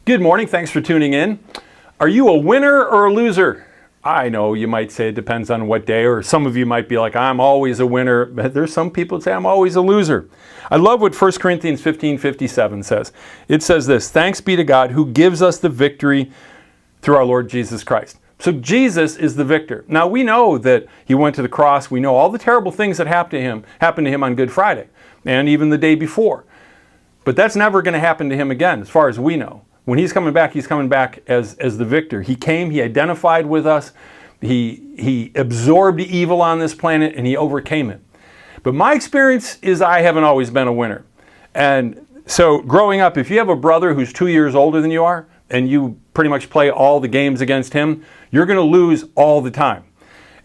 Good morning. Thanks for tuning in. Are you a winner or a loser? I know you might say it depends on what day, or some of you might be like, I'm always a winner. But there's some people that say I'm always a loser. I love what 1 Corinthians 15:57 says. It says this: thanks be to God who gives us the victory through our Lord Jesus Christ. So Jesus is the victor. Now we know that he went to the cross. We know all the terrible things that happened to him on Good Friday and even the day before. But that's never going to happen to him again, as far as we know. When he's coming back as the victor. He came, he identified with us, he absorbed evil on this planet, and he overcame it. But my experience is I haven't always been a winner. And so growing up, if you have a brother who's 2 years older than you are, and you pretty much play all the games against him, you're going to lose all the time.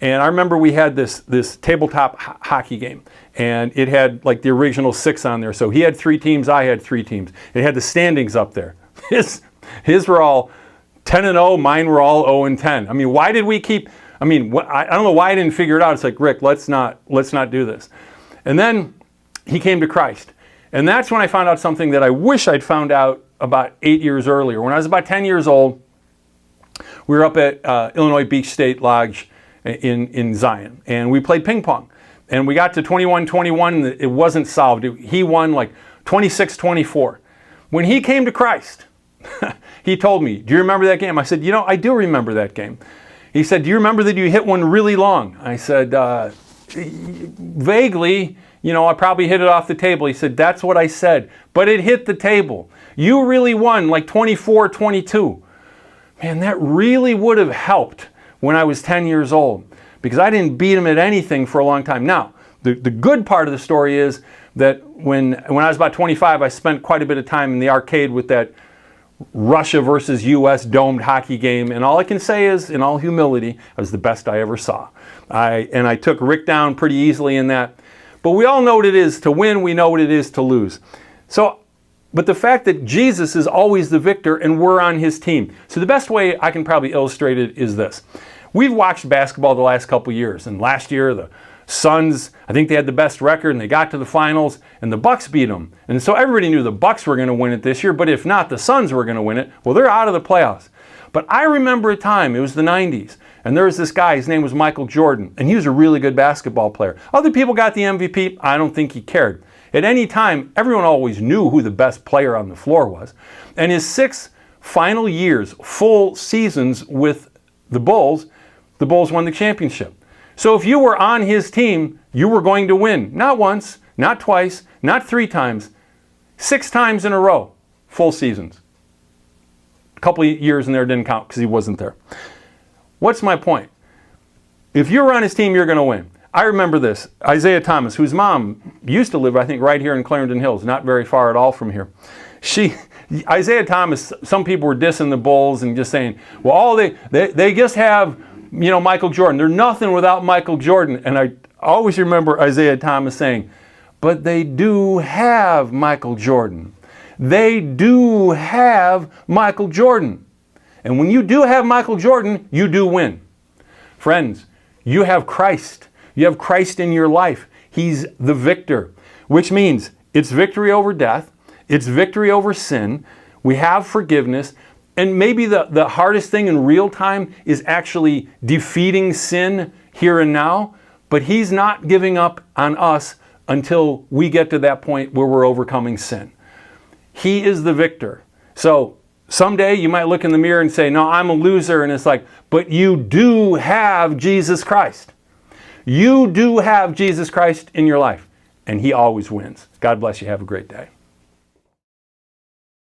And I remember we had this tabletop hockey game, and it had like the original 6 on there. So he had 3 teams, I had 3 teams. It had the standings up there. His were all 10-0, mine were all 0-10. I mean, why did we keep? I don't know why I didn't figure it out. It's like, Rick, let's not do this. And then he came to Christ, and that's when I found out something that I wish I'd found out about 8 years earlier. When I was about 10 years old, we were up at Illinois Beach State Lodge in Zion, and we played ping pong, and we got to 21-21, and it wasn't solved. He won like 26-24. When he came to Christ, he told me, do you remember that game? I said, I do remember that game. He said, do you remember that you hit one really long? I said, vaguely, I probably hit it off the table. He said, that's what I said, but it hit the table. You really won like 24-22. Man, that really would have helped when I was 10 years old, because I didn't beat him at anything for a long time. Now, the good part of the story is that when I was about 25, I spent quite a bit of time in the arcade with that Russia versus U.S. domed hockey game, and all I can say is, in all humility, it was the best I ever saw. I took Rick down pretty easily in that. But we all know what it is to win. We know what it is to lose. But the fact that Jesus is always the victor and we're on his team. So the best way I can probably illustrate it is this. We've watched basketball the last couple years, and last year the Suns, I think they had the best record, and they got to the finals, and the Bucks beat them. And so everybody knew the Bucks were going to win it this year, but if not, the Suns were going to win it. Well, they're out of the playoffs. But I remember a time, it was the 90s, and there was this guy, his name was Michael Jordan, and he was a really good basketball player. Other people got the MVP, I don't think he cared. At any time, everyone always knew who the best player on the floor was. And his 6 final years, full seasons with the Bulls won the championship. So if you were on his team, you were going to win. Not once, not twice, not 3 times, 6 times in a row, full seasons. A couple of years in there didn't count because he wasn't there. What's my point? If you were on his team, you're going to win. I remember this. Isaiah Thomas, whose mom used to live, I think, right here in Clarendon Hills, not very far at all from here. Isaiah Thomas, some people were dissing the Bulls and just saying, well, they just have, Michael Jordan. They're nothing without Michael Jordan. And I always remember Isaiah Thomas saying, but they do have Michael Jordan. They do have Michael Jordan. And when you do have Michael Jordan, you do win. Friends, you have Christ. You have Christ in your life. He's the victor, which means it's victory over death. It's victory over sin. We have forgiveness. And maybe the hardest thing in real time is actually defeating sin here and now. But he's not giving up on us until we get to that point where we're overcoming sin. He is the victor. So someday you might look in the mirror and say, no, I'm a loser. And it's like, but you do have Jesus Christ. You do have Jesus Christ in your life. And he always wins. God bless you. Have a great day.